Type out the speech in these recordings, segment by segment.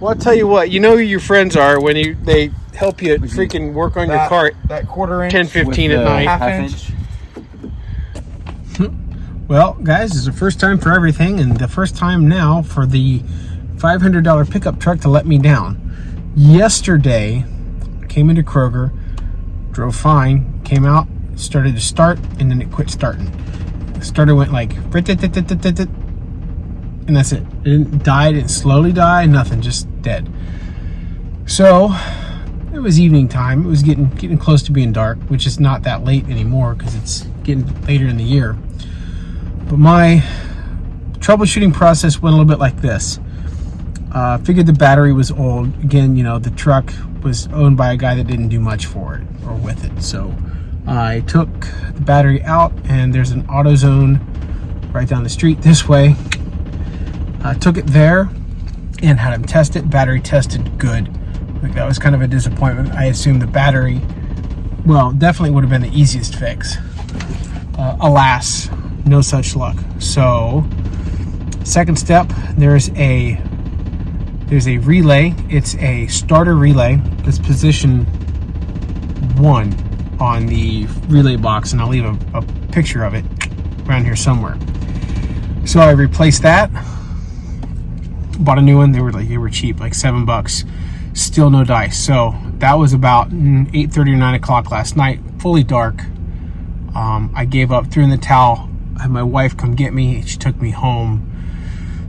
Well, I'll tell you what. You know who your friends are when they help you freaking work on your cart. That quarter inch. 10:15 at night. Half inch. Well, guys, it's the first time for everything, and the first time now for the $500 pickup truck to let me down. Yesterday, came into Kroger, drove fine, came out, started to start, and then it quit starting. The starter went like, and that's it. It didn't die, it didn't slowly die, nothing, just dead. So, it was evening time. It was getting close to being dark, which is not that late anymore because it's getting later in the year. But my troubleshooting process went a little bit like this. Figured the battery was old. Again, you know, the truck was owned by a guy that didn't do much for it or with it. So I took the battery out, and there's an AutoZone right down the street this way. I took it there and had him test it. Battery tested good. Like, that was kind of a disappointment. I assumed the battery, well, definitely would have been the easiest fix. Alas, no such luck. So, second step, there's a relay. It's a starter relay. It's position 1 on the relay box, and I'll leave a picture of it around here somewhere. So I replaced that. Bought a new one. They were cheap, like $7. Still no dice. So that was about 8:30 or 9 o'clock last night. Fully dark. I gave up, threw in the towel. I had my wife come get me. She took me home.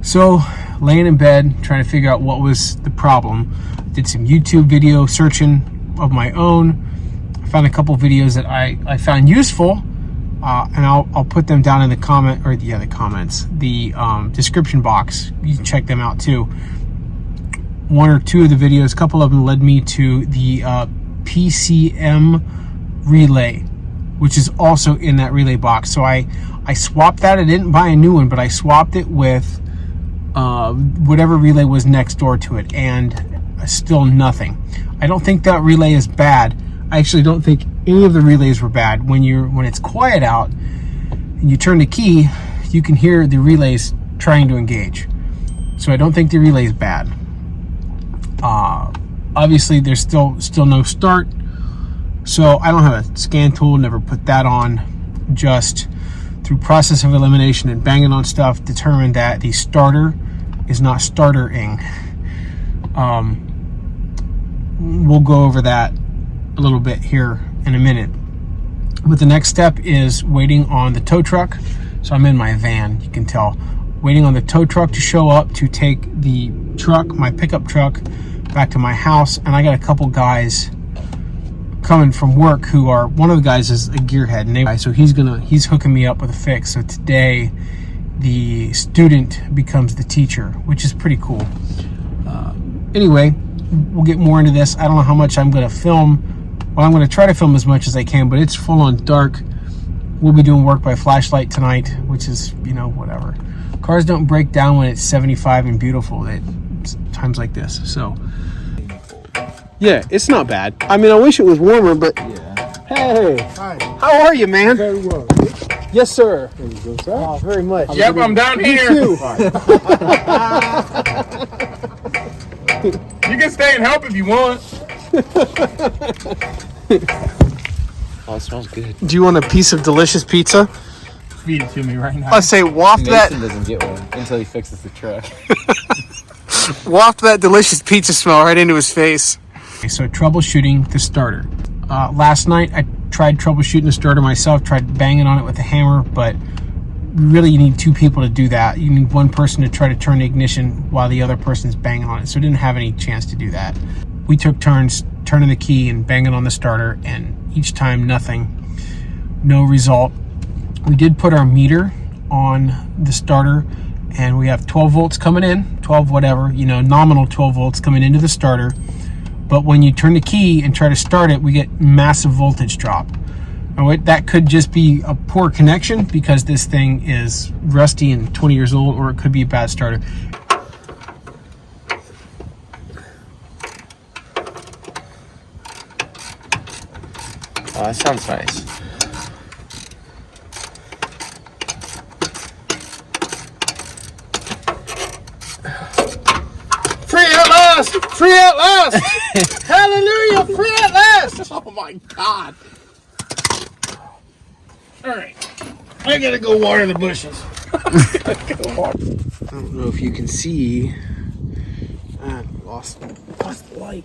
So, laying in bed, trying to figure out what was the problem. Did some YouTube video searching of my own. I found a couple videos that I found useful, and I'll put them down in the description box. You can check them out too. One or two of the videos, a couple of them led me to the PCM relay, which is also in that relay box. So I swapped that. I didn't buy a new one, but I swapped it with whatever relay was next door to it, and still nothing. I don't think that relay is bad. I actually don't think any of the relays were bad. When it's quiet out and you turn the key, you can hear the relays trying to engage. So I don't think the relay is bad. Obviously there's still no start. So I don't have a scan tool, never put that on. Just through process of elimination and banging on stuff, determined that the starter is not startering. We'll go over that a little bit here in a minute. But the next step is waiting on the tow truck. So I'm in my van, you can tell. Waiting on the tow truck to show up to take the truck, my pickup truck, back to my house. And I got a couple guys coming from work who are, one of the guys is a gearhead, and so he's hooking me up with a fix. So today the student becomes the teacher, which is pretty cool. Anyway, we'll get more into this. I don't know how much I'm going to film. Well, I'm going to try to film as much as I can, but it's full on dark. We'll be doing work by flashlight tonight, which is, you know, whatever. Cars don't break down when it's 75 and beautiful at times like this. So yeah, it's not bad. I mean, I wish it was warmer, but yeah. Hey, hi. How are you, man? Very well. Yes, sir. There you go, sir. Oh, very much. Yep, I'm down here. You You can stay and help if you want. Oh, it smells good. Do you want a piece of delicious pizza? Feed it to me right now. I say waft that. Mason doesn't get one until he fixes the truck. Waft that delicious pizza smell right into his face. Okay, so troubleshooting the starter. Last night I tried troubleshooting the starter myself, tried banging on it with a hammer, but really you need two people to do that. You need one person to try to turn the ignition while the other person's banging on it, so I didn't have any chance to do that. We took turns turning the key and banging on the starter, and each time nothing, no result. We did put our meter on the starter, and we have 12 volts coming in, 12 whatever, you know, nominal 12 volts coming into the starter. But when you turn the key and try to start it, we get massive voltage drop. That could just be a poor connection because this thing is rusty and 20 years old, or it could be a bad starter. Oh, that sounds nice. Free at last! last! Free at last! Hallelujah! Free at last! Oh my God! All right, I gotta go water the bushes. I don't know if you can see. I lost the light.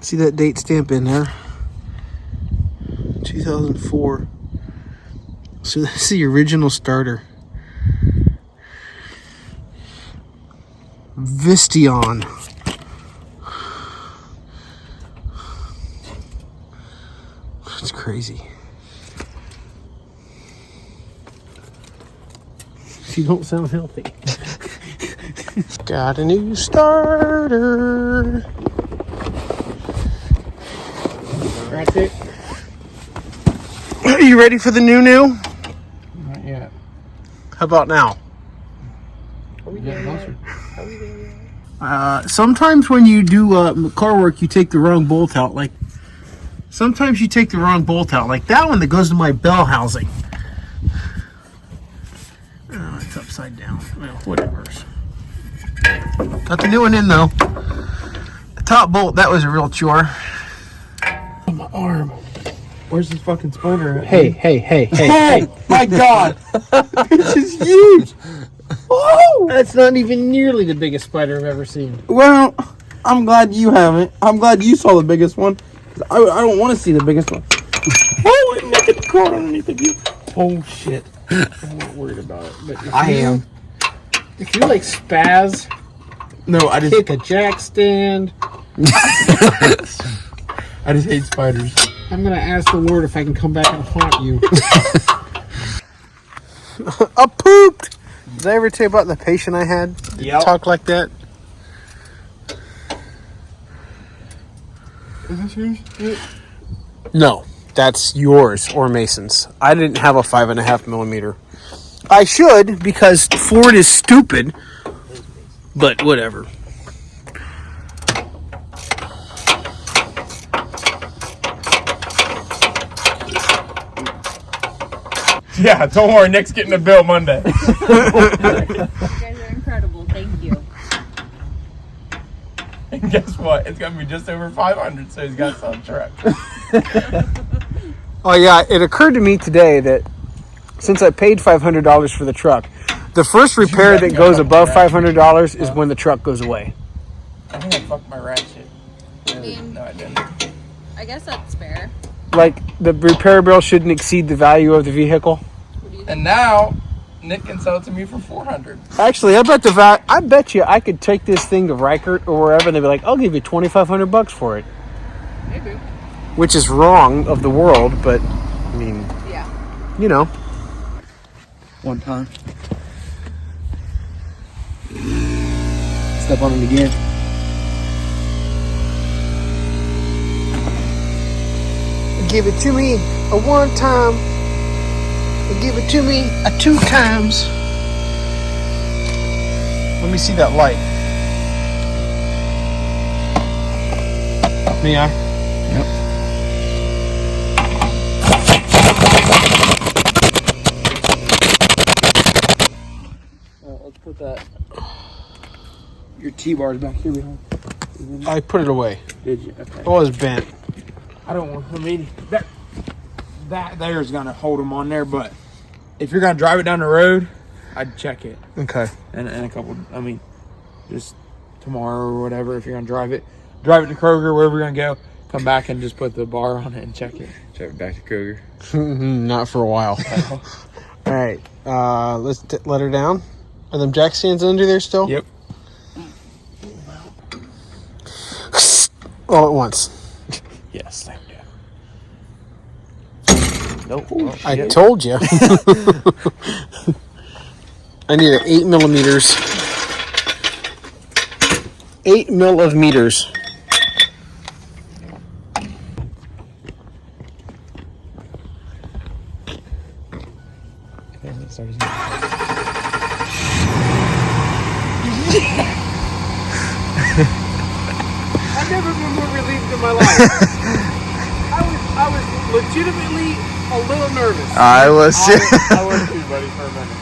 See that date stamp in there? 2004. So that's the original starter. Vistion. That's crazy. You don't sound healthy. Got a new starter. That's it. Are you ready for the new? Not yet. How about now? Are we getting closer? Sometimes when you do car work, you take the wrong bolt out. Like sometimes you take the wrong bolt out. Like that one that goes to my bell housing. Oh, it's upside down. Well, whatever. Got the new one in though. The top bolt, that was a real chore. Oh, my arm. Where's this fucking spider at? Hey. Oh my God! This is huge. Oh! That's not even nearly the biggest spider I've ever seen. Well, I'm glad you haven't. I'm glad you saw the biggest one. I don't want to see the biggest one. Oh, it naked the car underneath of you. Oh shit! I'm not worried about it, but I am. If you like spaz, no, I just kick a jack stand. I just hate spiders. I'm gonna ask the Lord if I can come back and haunt you. I pooped. Did I ever tell you about the patient I had? Yep. Talk like that. Is this yours? No, that's yours or Mason's. I didn't have a 5.5 millimeter. I should because Ford is stupid. But whatever. Yeah, don't worry. Nick's getting a bill Monday. You guys are incredible. Thank you. And guess what? It's gonna be just over 500. So he's got some truck. Oh yeah, it occurred to me today that since I paid $500 for the truck, the first repair that goes above $500 is when the truck goes away. I think I fucked my ratchet. I mean, No, I didn't. I guess that's fair. Like the repair bill shouldn't exceed the value of the vehicle. What do you think? And now Nick can sell it to me for 400. Actually, I bet you I could take this thing to Reichert or wherever, and they'd be like, "I'll give you $2,500 for it," Maybe. which is wrong of the world, but I mean, Yeah. you know. One time. Step on it again. Give it to me a 1 time. Give it to me a 2 times. Let me see that light. May I? Yep. Let's put that. Your T-bar's back here behind. I put it away. Did you? Okay. It was bent. I don't want. I mean, that there is gonna hold them on there. But if you're gonna drive it down the road, I'd check it. Okay. And a couple. I mean, just tomorrow or whatever. If you're gonna drive it to Kroger, wherever you're gonna go. Come back and just put the bar on it and check it. Drive it back to Kroger. Not for a while. All right. Let's let her down. Are them jack stands under there still? Yep. All at once. Yes. Nope. I told you. I need an 8 millimeters. 8 mil of meters. I've never been more relieved in my life. I was legitimately a little nervous. I was. I was too, buddy, for a minute.